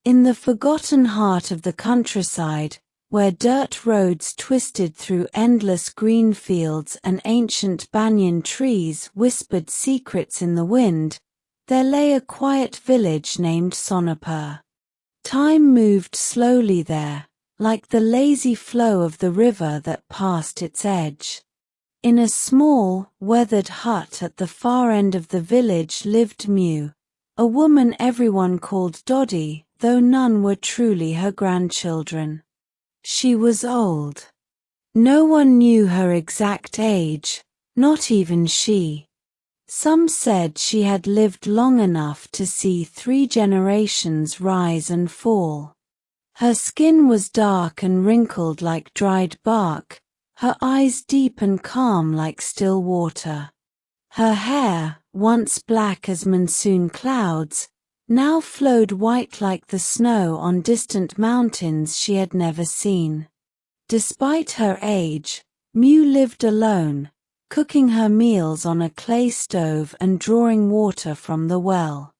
In the forgotten heart of the countryside, where dirt roads twisted through endless green fields and ancient banyan trees whispered secrets in the wind, there lay a quiet village named Sonapur. Time moved slowly there, like the lazy flow of the river that passed its edge. In a small, weathered hut at the far end of the village lived Mew, a woman everyone called Doddy, though none were truly her grandchildren. She was old. No one knew her exact age, not even she. Some said she had lived long enough to see 3 generations rise and fall. Her skin was dark and wrinkled like dried bark, her eyes deep and calm like still water. Her hair, once black as monsoon clouds, now flowed white like the snow on distant mountains she had never seen. Despite her age, Mew lived alone, cooking her meals on a clay stove and drawing water from the well.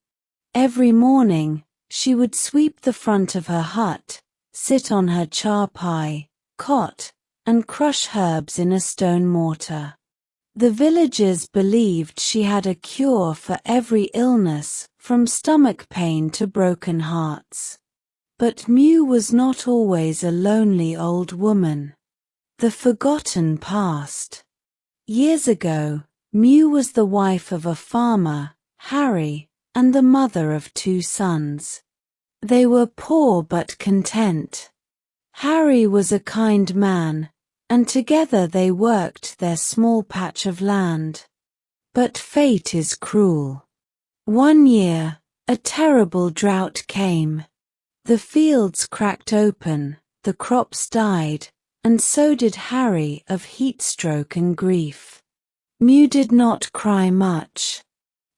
Every morning, she would sweep the front of her hut, sit on her charpai, cot, and crush herbs in a stone mortar. The villagers believed she had a cure for every illness, from stomach pain to broken hearts. But Mew was not always a lonely old woman. The forgotten past. Years ago, Mew was the wife of a farmer, Harry, and the mother of 2 sons. They were poor but content. Harry was a kind man, and together they worked their small patch of land. But fate is cruel. One year, a terrible drought came. The fields cracked open, the crops died, and so did Harry of heatstroke and grief. Mew did not cry much.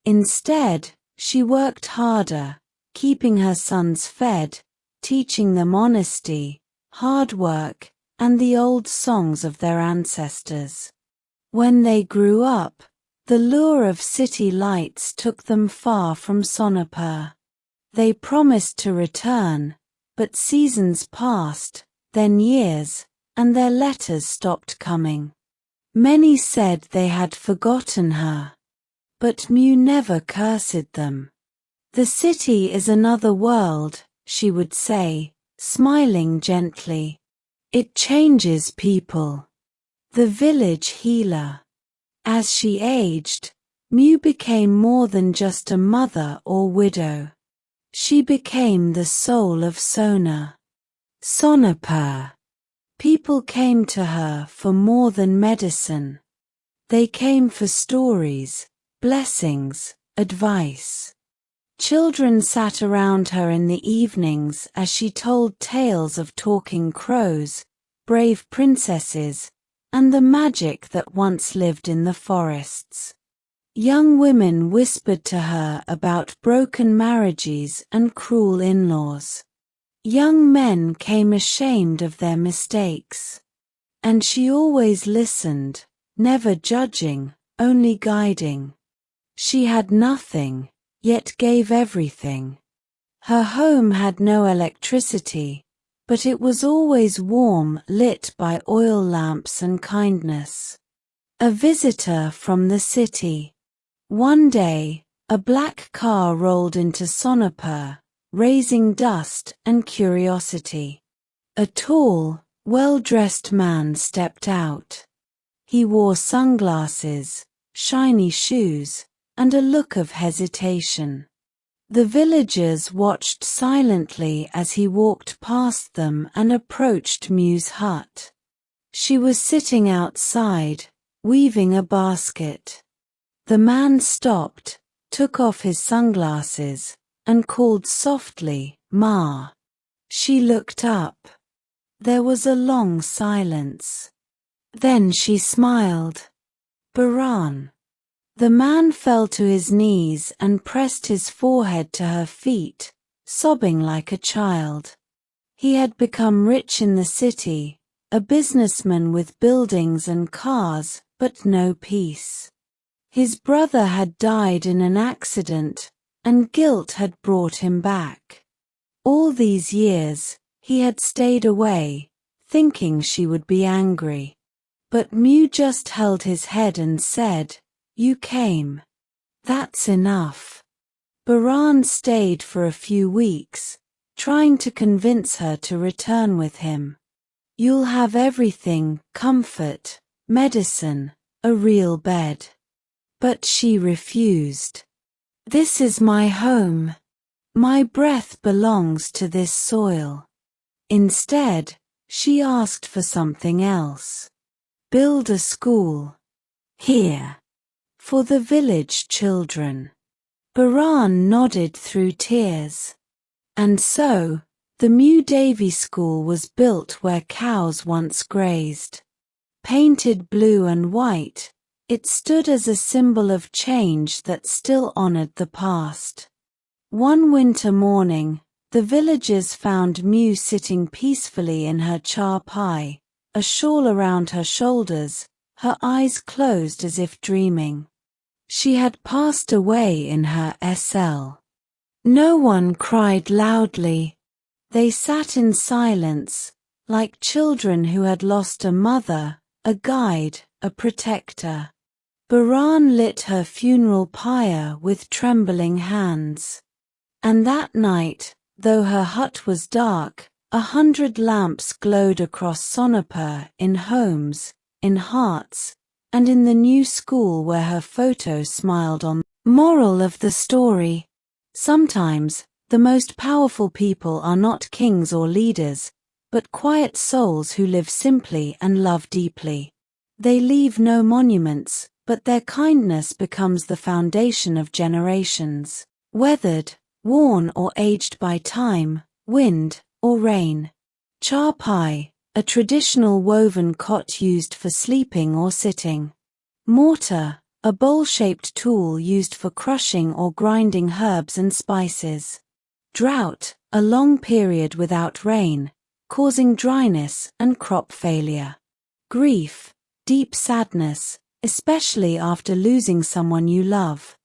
Instead, she worked harder, keeping her sons fed, teaching them honesty, hard work, and the old songs of their ancestors. When they grew up, the lure of city lights took them far from Sonapur. They promised to return, but seasons passed, then years, and their letters stopped coming. Many said they had forgotten her. But Mew never cursed them. "The city is another world," she would say, smiling gently. "It changes people." The village healer. As she aged, Mew became more than just a mother or widow. She became the soul of Sonapur. People came to her for more than medicine. They came for stories, blessings, advice. Children sat around her in the evenings as she told tales of talking crows, brave princesses, and the magic that once lived in the forests. Young women whispered to her about broken marriages and cruel in-laws. Young men came ashamed of their mistakes. And she always listened, never judging, only guiding. She had nothing, yet gave everything. Her home had no electricity, but it was always warm, lit by oil lamps and kindness. A visitor from the city. One day, a black car rolled into Sonapur, raising dust and curiosity. A tall, well-dressed man stepped out. He wore sunglasses, shiny shoes, and a look of hesitation. The villagers watched silently as he walked past them and approached Mew's hut. She was sitting outside, weaving a basket. The man stopped, took off his sunglasses, and called softly, "Ma." She looked up. There was a long silence. Then she smiled. "Baran." The man fell to his knees and pressed his forehead to her feet, sobbing like a child. He had become rich in the city, a businessman with buildings and cars, but no peace. His brother had died in an accident, and guilt had brought him back. All these years, he had stayed away, thinking she would be angry. But Mew just held his head and said, "You came. That's enough." Baran stayed for a few weeks, trying to convince her to return with him. "You'll have everything, comfort, medicine, a real bed." But she refused. "This is my home. My breath belongs to this soil." Instead, she asked for something else. "Build a school. Here. For the village children." Baran nodded through tears. And so, the Mew Davy School was built where cows once grazed. Painted blue and white, it stood as a symbol of change that still honored the past. One winter morning, the villagers found Mew sitting peacefully in her charpai, a shawl around her shoulders, her eyes closed as if dreaming. She had passed away in her cell. No one cried loudly. They sat in silence, like children who had lost a mother, a guide, a protector. Baran lit her funeral pyre with trembling hands. And that night, though her hut was dark, 100 lamps glowed across Sonepur, in homes, in hearts, and in the new school where her photo smiled on. Moral of the story: sometimes, the most powerful people are not kings or leaders, but quiet souls who live simply and love deeply. They leave no monuments, but their kindness becomes the foundation of generations. Weathered, worn or aged by time, wind, or rain. Charpai, a traditional woven cot used for sleeping or sitting. Mortar, a bowl-shaped tool used for crushing or grinding herbs and spices. Drought, a long period without rain, causing dryness and crop failure. Grief, deep sadness, especially after losing someone you love.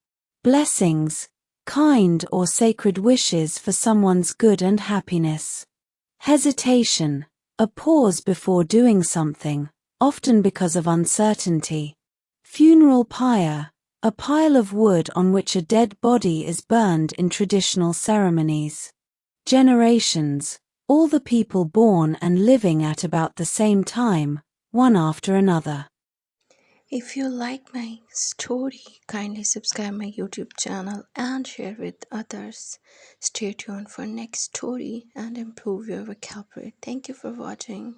Blessings, kind or sacred wishes for someone's good and happiness. Hesitation, a pause before doing something, often because of uncertainty. Funeral pyre, a pile of wood on which a dead body is burned in traditional ceremonies. Generations, all the people born and living at about the same time, one after another. If you like my story, kindly subscribe my YouTube channel and share with others. Stay tuned for next story and improve your vocabulary. Thank you for watching.